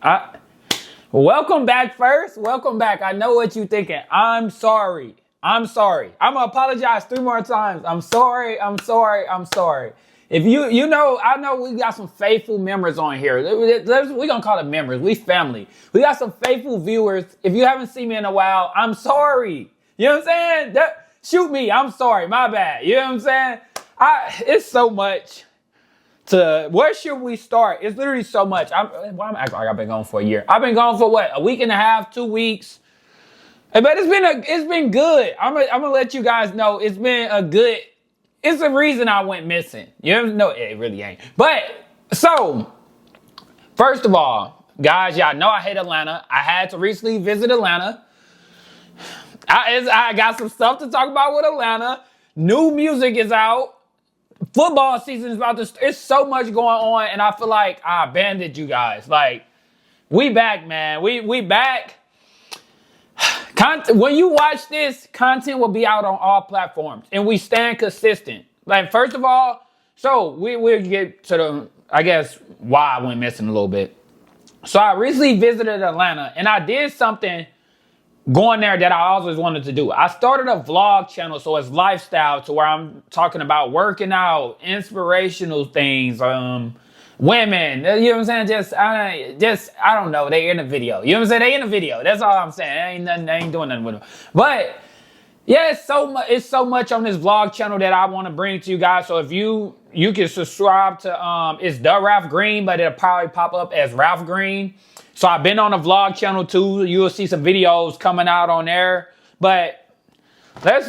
I, welcome back first. Welcome back. I know what you're thinking. I'm sorry. I'm sorry. I'm going to apologize 3 more times. I'm sorry. I'm sorry. I'm sorry. If you know, I know we got some faithful members on here. We're going to call it members. We family. We got some faithful viewers. If you haven't seen me in a while, I'm sorry. You know what I'm saying? Shoot me. I'm sorry. My bad. You know what I'm saying? It's so much. Where should we start? It's literally so much. I'm acting like I've been gone for a year. I've been gone for what? A week and a half, 2 weeks. But it's been good. I'm gonna let you guys know it's been a good. It's the reason I went missing. You know, it really ain't. But so, first of all, guys, y'all know I hate Atlanta. I had to recently visit Atlanta. I got some stuff to talk about with Atlanta. New music is out. Football season is about to start. It's so much going on, and I feel like I abandoned you guys. Like, we back, man. We back. When you watch this, content will be out on all platforms, and we stand consistent. Like, first of all, so we'll get to the, I guess, why I went missing a little bit. So I recently visited Atlanta, and I did something going there that I always wanted to do. I started a vlog channel, so it's lifestyle, to where I'm talking about working out, inspirational things, women, you know what I'm saying? I don't know. They in the video. You know what I'm saying? They in the video. That's all I'm saying. I ain't doing nothing with them. But yeah, it's so much on this vlog channel that I want to bring to you guys. So if you can subscribe to it's the Ralph Green, but it'll probably pop up as Ralph Green. So I've been on a vlog channel too. You'll see some videos coming out on there. But we're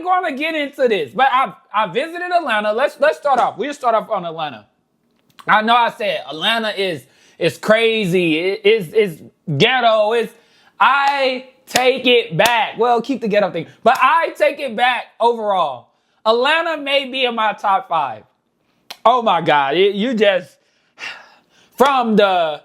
gonna get into this. But I visited Atlanta. Let's start off. We'll start off on Atlanta. I know I said Atlanta is crazy. It's ghetto. I take it back. Well, keep the ghetto thing. But I take it back overall. Atlanta may be in my top 5. Oh my God. From the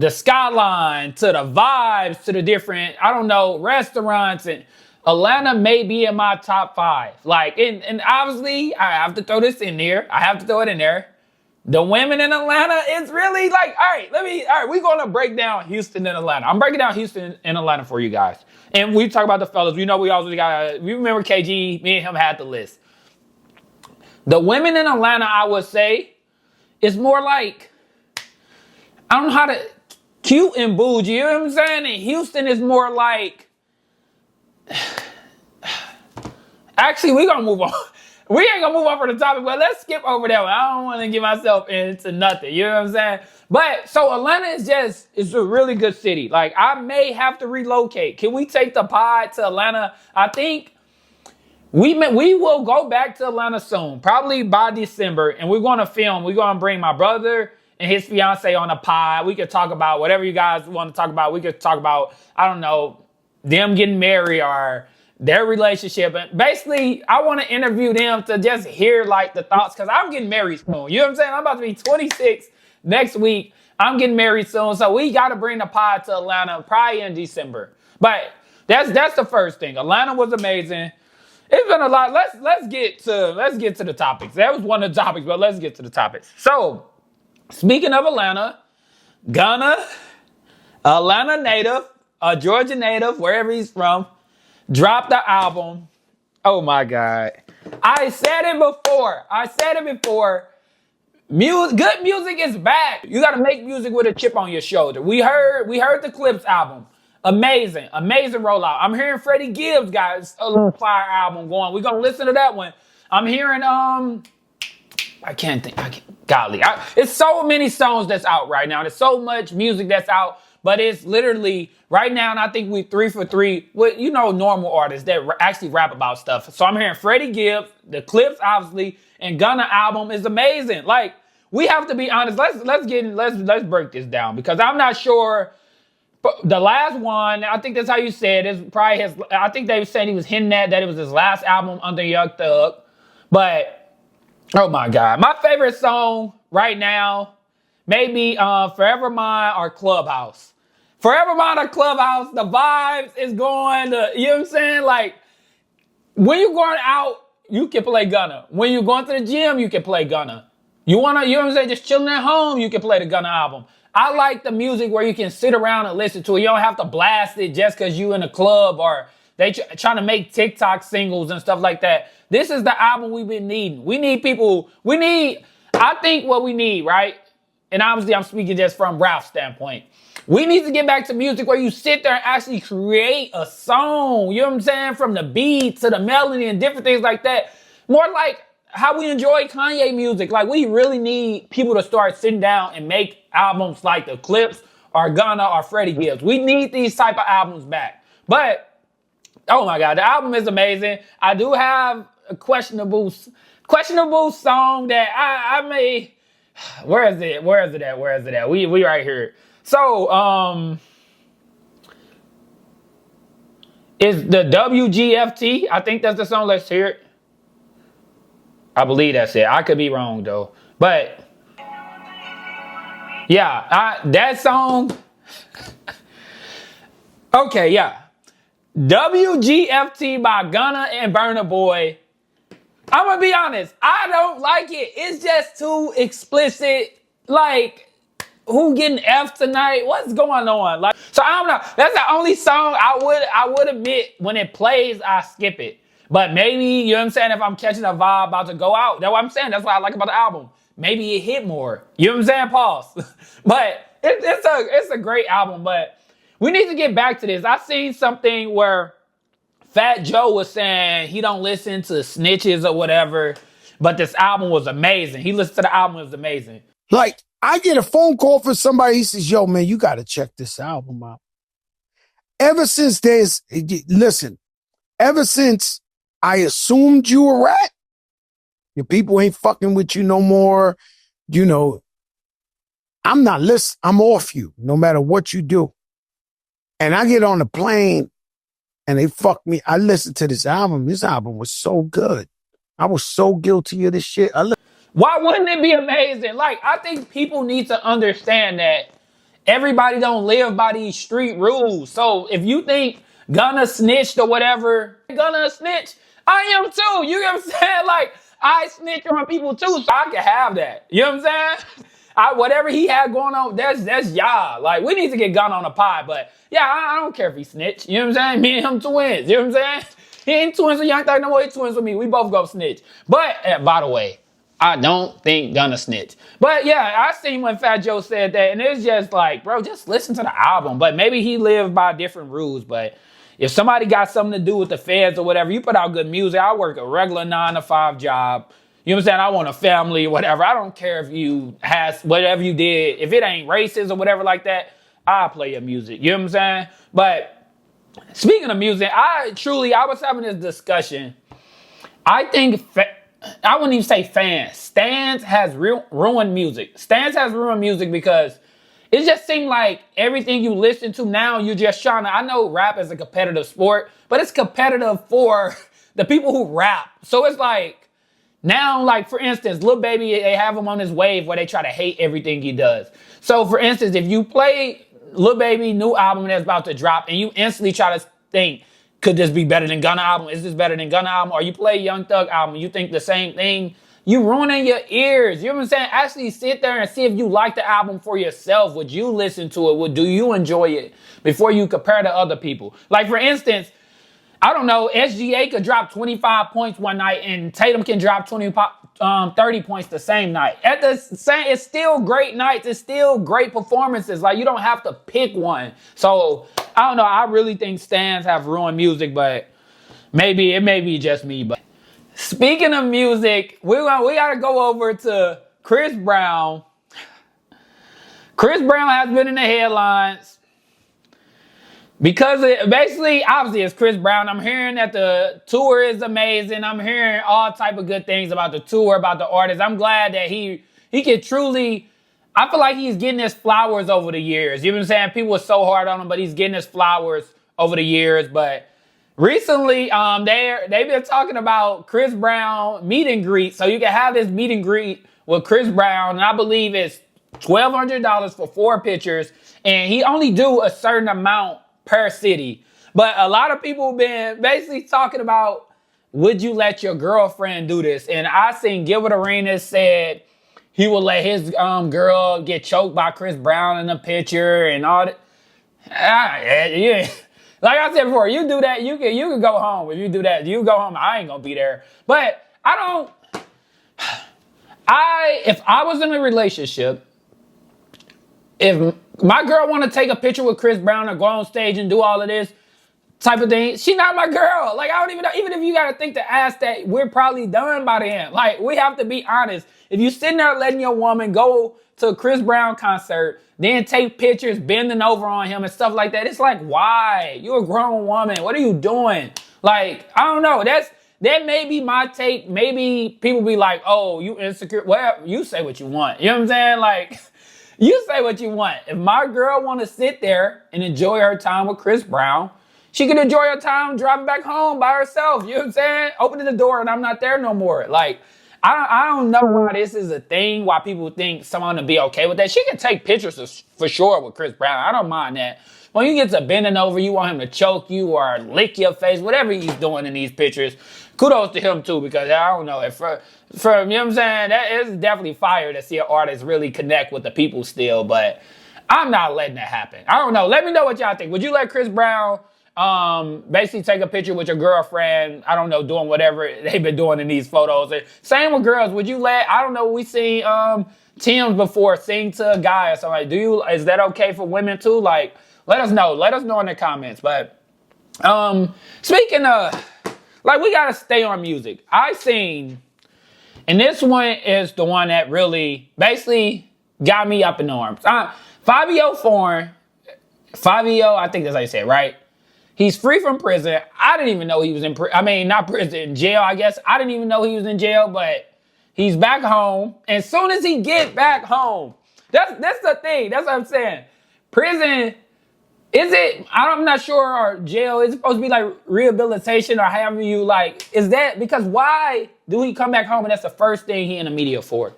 skyline to the vibes to the different, I don't know, restaurants, and Atlanta may be in my top 5. Like, and obviously I have to throw this in there. I have to throw it in there. The women in Atlanta, it's really like, all right, we're gonna break down Houston and Atlanta. I'm breaking down Houston and Atlanta for you guys. And we talk about the fellas. We know we always got, we remember KG, me and him had the list. The women in Atlanta, I would say, is more like, I don't know how to, cute and bougie, you know what I'm saying? And Houston is more like, actually, we're going to move on. We ain't going to move on for the topic, but let's skip over that one. I don't want to get myself into nothing, you know what I'm saying? But, so Atlanta it's a really good city. Like, I may have to relocate. Can we take the pod to Atlanta? I think we will go back to Atlanta soon, probably by December, and we're going to film. We're going to bring my brother and his fiance on a pod. We could talk about whatever you guys want to talk about. We could talk about, I don't know, them getting married or their relationship. And basically, I want to interview them to just hear like the thoughts, because I'm getting married soon. You know what I'm saying? I'm about to be 26 next week. I'm getting married soon. So we got to bring the pod to Atlanta probably in December. But that's the first thing. Atlanta was amazing. It's been a lot. Let's get to the topics. That was one of the topics, but let's get to the topics. So, speaking of Atlanta, Gunna, Atlanta native, a Georgia native, wherever he's from, dropped the album. Oh my God. I said it before. Good music is back. You got to make music with a chip on your shoulder. We heard the Clips album. Amazing rollout. I'm hearing Freddie Gibbs got a little fire album going. We're going to listen to that one. I'm hearing, it's so many songs that's out right now. There's so much music that's out, but it's literally right now, and I think we 3 for 3 with, normal artists that actually rap about stuff. So I'm hearing Freddie Gibbs, the Clips, obviously, and Gunna album is amazing. Like, we have to be honest. Let's break this down, because I'm not sure. The last one, I think that's how you said it, is probably his. I think they were saying he was hinting at that it was his last album under Young Thug, but oh my God, my favorite song right now, maybe Forever Mine or Clubhouse. Forever Mine or Clubhouse, the vibes is going to, you know what I'm saying? Like, when you're going out, you can play Gunna. When you're going to the gym, you can play Gunna. You want to, you know what I'm saying, just chilling at home, you can play the Gunna album. I like the music where you can sit around and listen to it. You don't have to blast it just because you in a club or they trying to make TikTok singles and stuff like that. This is the album we've been needing. We need people. I think what we need, right? And obviously I'm speaking just from Ralph's standpoint. We need to get back to music where you sit there and actually create a song. You know what I'm saying? From the beat to the melody and different things like that. More like how we enjoy Kanye music. Like, we really need people to start sitting down and make albums like the Clips or Gunna or Freddie Gibbs. We need these type of albums back. But, oh my God, the album is amazing. I do have a questionable song that I may... Where is it at? We right here. So, is the WGFT? I think that's the song. Let's hear it. I believe that's it. I could be wrong though. But yeah, that song. Okay, yeah. WGFT by Gunna and Burna Boy. I'm gonna be honest. I don't like it. It's just too explicit. Like, who getting F tonight? What's going on? Like, so I don't know. That's the only song I would admit when it plays, I skip it. But maybe, you know what I'm saying, if I'm catching a vibe about to go out, that's what I'm saying. That's what I like about the album. Maybe it hit more. You know what I'm saying? Pause. But it's a great album. But we need to get back to this. I seen something where Fat Joe was saying he don't listen to snitches or whatever, but this album was amazing. He listened to the album, it was amazing. Like, I get a phone call from somebody, he says, yo, man, you got to check this album out. Ever since I assumed you a rat, your people ain't fucking with you no more, you know, I'm not listening, I'm off you, no matter what you do. And I get on the plane, and they fuck me. I listened to this album. This album was so good. I was so guilty of this shit. Why wouldn't it be amazing? Like, I think people need to understand that everybody don't live by these street rules. So if you think Gunna snitched or whatever, Gunna a snitch, I am too. You know what I'm saying? Like, I snitch on people too, so I can have that. You know what I'm saying? Whatever he had going on, that's y'all. Like, we need to get Gunna on a pod, but yeah, I don't care if he snitch. You know what I'm saying? Me and him twins. You know what I'm saying? He ain't twins with Young Thug no more. He twins with me. We both go snitch. But, by the way, I don't think Gunna snitch. But yeah, I seen when Fat Joe said that, and it's just like, bro, just listen to the album. But maybe he lived by different rules. But if somebody got something to do with the feds or whatever, you put out good music. I work a regular 9-to-5 job. You know what I'm saying? I want a family or whatever. I don't care if you has whatever you did. If it ain't racist or whatever like that, I'll play your music. You know what I'm saying? But speaking of music, I was having this discussion. I think, I wouldn't even say fans. Stans has ruined music. Stans has ruined music because it just seemed like everything you listen to now, you're just trying to, I know rap is a competitive sport, but it's competitive for the people who rap. So it's like, now, like, for instance, Lil Baby, they have him on this wave where they try to hate everything he does. So, for instance, if you play Lil Baby new album that's about to drop and you instantly try to think, could this be better than Gunna album? Is this better than Gunna album? Or you play Young Thug album, you think the same thing, you ruining your ears. You know what I'm saying? Actually sit there and see if you like the album for yourself. Would you listen to it? Do you enjoy it before you compare to other people? Like, for instance, I don't know, SGA could drop 25 points one night and Tatum can drop 30 points the same night. It's still great nights. It's still great performances. Like, you don't have to pick one. So, I don't know. I really think stans have ruined music, but maybe it may be just me. But speaking of music, we got to go over to Chris Brown. Chris Brown has been in the headlines. Because basically, obviously, it's Chris Brown. I'm hearing that the tour is amazing. I'm hearing all type of good things about the tour, about the artist. I'm glad that he can truly, I feel like he's getting his flowers over the years. You know what I'm saying? People were so hard on him, but he's getting his flowers over the years. But recently, they've been talking about Chris Brown meet and greet. So you can have this meet and greet with Chris Brown, and I believe it's $1,200 for 4 pictures, and he only do a certain amount per city. But a lot of people have been basically talking about, would you let your girlfriend do this? And I seen Gilbert Arenas said he would let his girl get choked by Chris Brown in the picture and all that. Yeah. Like I said before, you do that, you can go home. If you do that, you go home. I ain't gonna be there. But if I was in a relationship, if my girl want to take a picture with Chris Brown or go on stage and do all of this type of thing, she not my girl. Like, I don't even know. Even if you got to think to ask that, we're probably done by the end. Like, we have to be honest. If you sitting there letting your woman go to a Chris Brown concert, then take pictures bending over on him and stuff like that, it's like, why? You're a grown woman. What are you doing? Like, I don't know. That may be my take. Maybe people be like, oh, you insecure. Well, you say what you want. You know what I'm saying? Like, you say what you want. If my girl want to sit there and enjoy her time with Chris Brown, she can enjoy her time driving back home by herself. You know what I'm saying? Opening the door and I'm not there no more. Like, I don't know why this is a thing, why people think someone to be okay with that. She can take pictures for sure with Chris Brown. I don't mind that. When you get to bending over, you want him to choke you or lick your face, whatever he's doing in these pictures, kudos to him too, because I don't know. For you know what I'm saying? That is definitely fire to see an artist really connect with the people still, but I'm not letting that happen. I don't know. Let me know what y'all think. Would you let Chris Brown basically take a picture with your girlfriend, I don't know, doing whatever they've been doing in these photos? Same with girls. Would you I don't know, we seen Tim's before sing to a guy or something. Is that okay for women too? Like, let us know. Let us know in the comments. But speaking of, like, we gotta stay on music. I seen, and this one is the one that really basically got me up in arms. Fivio Foreign, I think that's how you say it, right? He's free from prison. I didn't even know he was in prison. I mean, not prison, in jail, I guess. I didn't even know he was in jail, but he's back home. And as soon as he get back home, that's the thing. That's what I'm saying. Prison, is it, I'm not sure, or jail, is it supposed to be like rehabilitation or however you like, is that, because why do he come back home and that's the first thing he in the media for?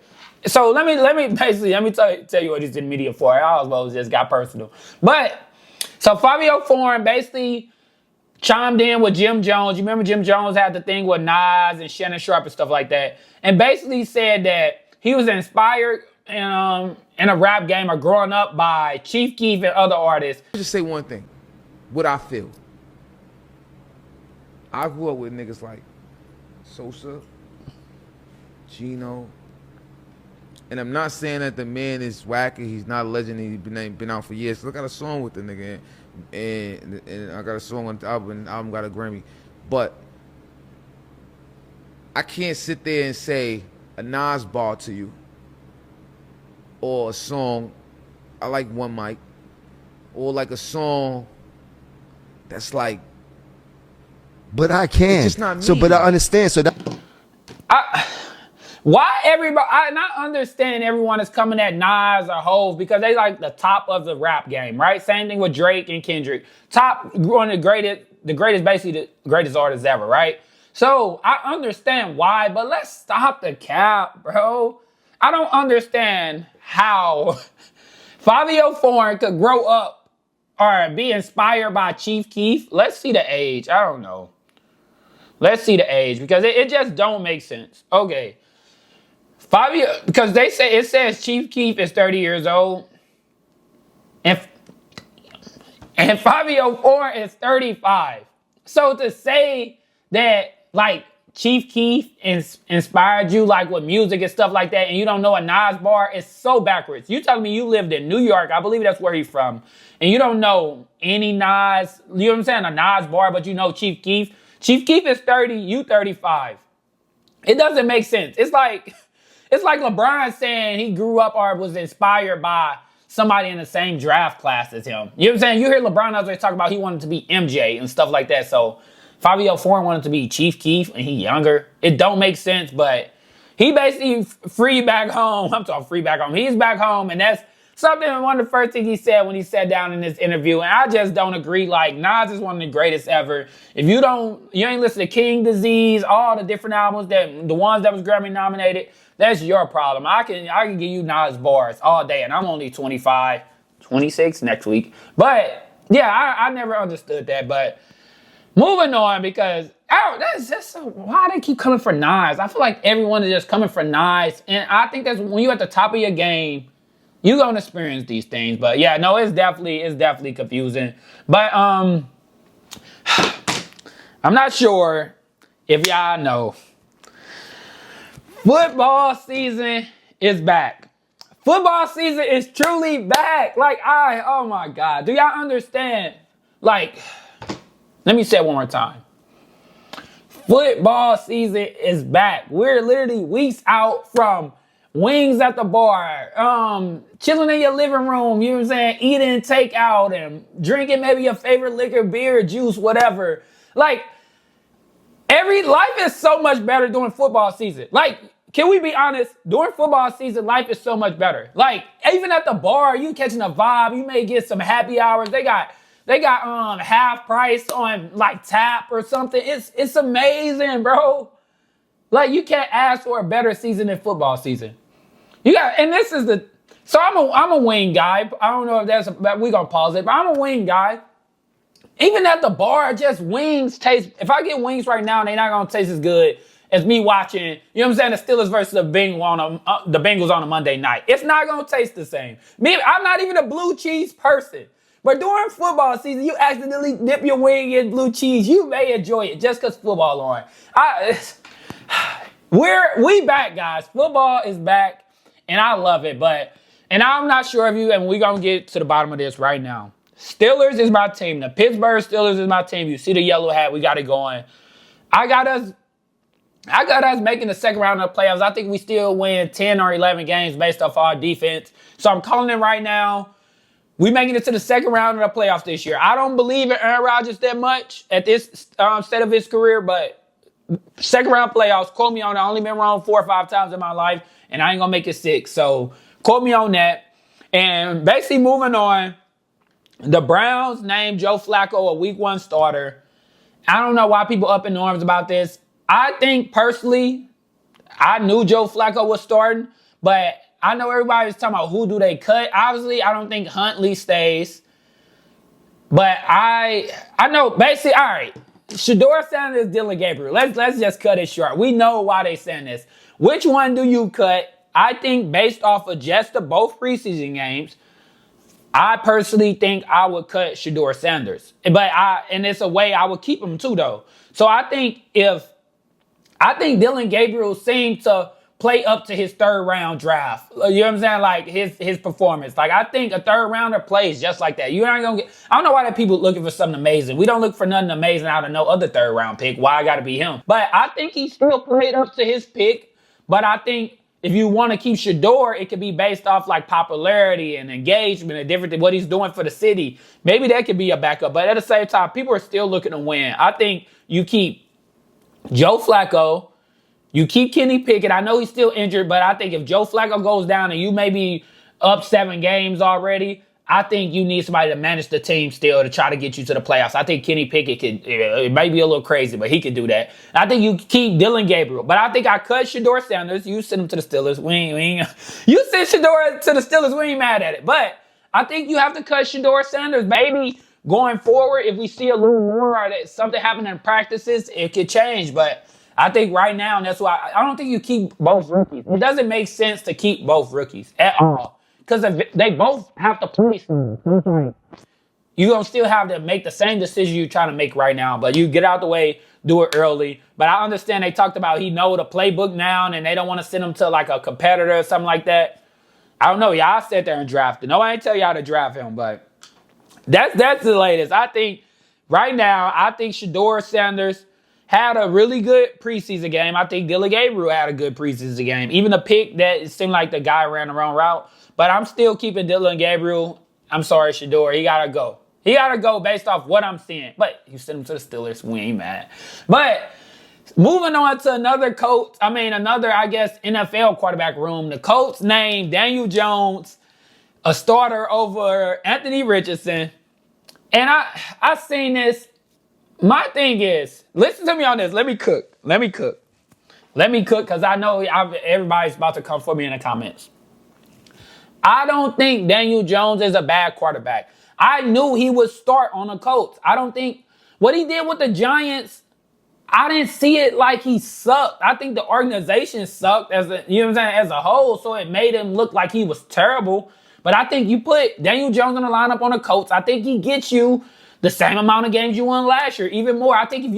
So let me tell you what he's in the media for. I almost just got personal. But, so Fivio Foreign basically chimed in with Jim Jones. You remember Jim Jones had the thing with Nas and Shannon Sharpe and stuff like that. And basically said that he was inspired in a rap game or growing up by Chief Keef and other artists. I'll just say one thing, what I feel. I grew up with niggas like Sosa, Gino, and I'm not saying that the man is wacky. He's not a legend. He's been out for years. Look, I got a song with the nigga, and I got a song on the album. Album got a Grammy, but I can't sit there and say a Nas bar to you, or a song. I like One Mic, or like a song that's like. But I can. It's just not me. So, but I understand. So that. Why everybody? I not understand everyone is coming at Nas or Hov because they like the top of the rap game, right? Same thing with Drake and Kendrick. Top, one of the greatest, basically the greatest artists ever, right? So I understand why, but let's stop the cap, bro. I don't understand how Fivio Foreign could grow up or be inspired by Chief Keef. Let's see the age. I don't know. Let's see the age because it just don't make sense. Okay. Fivio, because it says Chief Keef is 30 years old, and Fivio Foreign is 35. So to say that like Chief Keef inspired you like with music and stuff like that, and you don't know a Nas bar, is so backwards. You telling me you lived in New York, I believe that's where he's from, and you don't know any Nas, you know what I'm saying, a Nas bar, but you know Chief Keef. Chief Keef is 30, you 35. It doesn't make sense. It's like LeBron saying he grew up or was inspired by somebody in the same draft class as him. You know what I'm saying? You hear LeBron always talk about he wanted to be MJ and stuff like that. So Fivio Foreign wanted to be Chief Keef and he younger. It don't make sense, but he basically free back home. I'm talking free back home. He's back home, and that's something, one of the first things he said when he sat down in this interview, and I just don't agree. Like, Nas is one of the greatest ever. If you ain't listen to King Disease, all the different albums, the ones that was Grammy nominated, that's your problem. I can give you Nas bars all day, and I'm only 25, 26 next week. But yeah, I never understood that. But moving on, because Why they keep coming for knives? I feel like everyone is just coming for knives, and I think that's when you're at the top of your game, you're gonna experience these things. But yeah, no, it's definitely confusing. But I'm not sure if y'all know. Football season is back. Football season is truly back. Oh my God. Do y'all understand? Let me say it one more time. Football season is back. We're literally weeks out from wings at the bar, chilling in your living room, you know what I'm saying? Eating takeout and drinking maybe your favorite liquor, beer, juice, whatever. Life is so much better during football season. Can we be honest? During football season, life is so much better. Even at the bar, you catching a vibe. You may get some happy hours. They got half price on tap or something. It's amazing, bro. You can't ask for a better season than football season. So I'm a wing guy. I don't know if we gonna pause it, but I'm a wing guy. Even at the bar, just wings taste. If I get wings right now, they're not gonna taste as good as me watching, you know what I'm saying, the Steelers versus the Bengals on a Monday night. It's not gonna taste the same. I'm not even a blue cheese person. But during football season, you accidentally dip your wing in blue cheese. You may enjoy it just because football on. We back, guys. Football is back, and I love it. And I'm not sure if and we're gonna get to the bottom of this right now. Steelers is my team. The Pittsburgh Steelers is my team. You see the yellow hat. We got it going. I got us making the second round of the playoffs. I think we still win 10 or 11 games based off our defense. So I'm calling it right now. We making it to the second round of the playoffs this year. I don't believe in Aaron Rodgers that much at this state of his career, but second round playoffs, quote me on it. I only been wrong 4 or 5 times in my life, and I ain't gonna make it 6. So quote me on that. And basically moving on, the Browns named Joe Flacco a week 1 starter. I don't know why people up in arms about this. I think personally, I knew Joe Flacco was starting, but I know everybody was talking about who do they cut. Obviously, I don't think Huntley stays. But I know basically, all right, Shedeur Sanders, Dillon Gabriel. Let's just cut it short. We know why they saying this. Which one do you cut? I think based off of just both preseason games, I personally think I would cut Shedeur Sanders. And it's a way I would keep him too, though. So I think Dillon Gabriel seemed to play up to his 3rd round draft. You know what I'm saying? His performance. I think a 3rd rounder plays just like that. You're not gonna I don't know why that people looking for something amazing. We don't look for nothing amazing out of no other 3rd round pick. Why I gotta be him? But I think he still played up to his pick. But I think if you want to keep Shedeur, it could be based off popularity and engagement and different what he's doing for the city. Maybe that could be a backup. But at the same time, people are still looking to win. I think you keep Joe Flacco. You keep Kenny Pickett. I know he's still injured, but I think if Joe Flacco goes down and you may be up 7 games already, I think you need somebody to manage the team still to try to get you to the playoffs. I think Kenny Pickett could, it may be a little crazy, but he could do that. I think you keep Dillon Gabriel. But I think I cut Shedeur Sanders. You send him to the Steelers. You send Shedeur to the Steelers. We ain't mad at it. But I think you have to cut Shedeur Sanders. Maybe going forward, if we see a little more or that something happening in practices, it could change. But I think right now, and that's why I don't think you keep both rookies. It doesn't make sense to keep both rookies at all. Because they both have to play soon. You're going to still have to make the same decision you're trying to make right now. But you get out the way, do it early. But I understand they talked about he know the playbook now, and they don't want to send him to a competitor or something like that. I don't know. Y'all sit there and draft him. No, I ain't tell y'all to draft him, but that's the latest. I think right now, Shedeur Sanders had a really good preseason game. I think Dillon Gabriel had a good preseason game. Even the pick that it seemed like the guy ran the wrong route. But I'm still keeping Dillon Gabriel. I'm sorry, Shedeur. He got to go. He got to go based off what I'm seeing. But you send him to the Steelers. We ain't mad. But moving on to another, NFL quarterback room. The Colts named Daniel Jones a starter over Anthony Richardson. And I seen this. My thing is, listen to me on this. Let me cook because I know everybody's about to come for me in the comments. I don't think Daniel Jones is a bad quarterback. I knew he would start on the Colts. I don't think what he did with the Giants, I didn't see it like he sucked. I think the organization sucked as a, you know what I'm saying, as a whole, so it made him look like he was terrible. But I think you put Daniel Jones in the lineup on the Colts, I think he gets you the same amount of games you won last year, even more. I think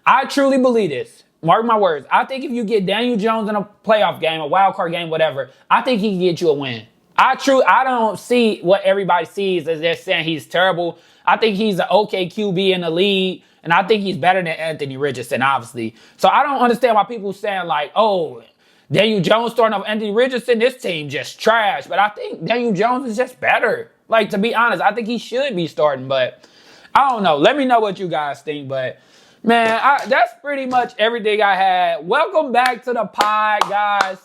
I truly believe this. Mark my words. I think if you get Daniel Jones in a playoff game, a wild card game, whatever, I think he can get you a win. I don't see what everybody sees as they're saying he's terrible. I think he's an okay QB in the league, and I think he's better than Anthony Richardson, obviously. So I don't understand why people saying like, oh, Daniel Jones starting off Anthony Richardson, this team just trash. But I think Daniel Jones is just better. Like, to be honest, I think he should be starting, but I don't know. Let me know what you guys think, but man, that's pretty much everything I had. Welcome back to the pod, guys.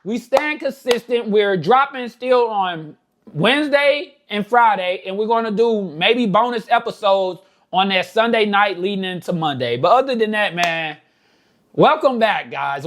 We staying consistent. We're dropping still on Wednesday and Friday, and we're going to do maybe bonus episodes on that Sunday night leading into Monday. But other than that, man, welcome back, guys.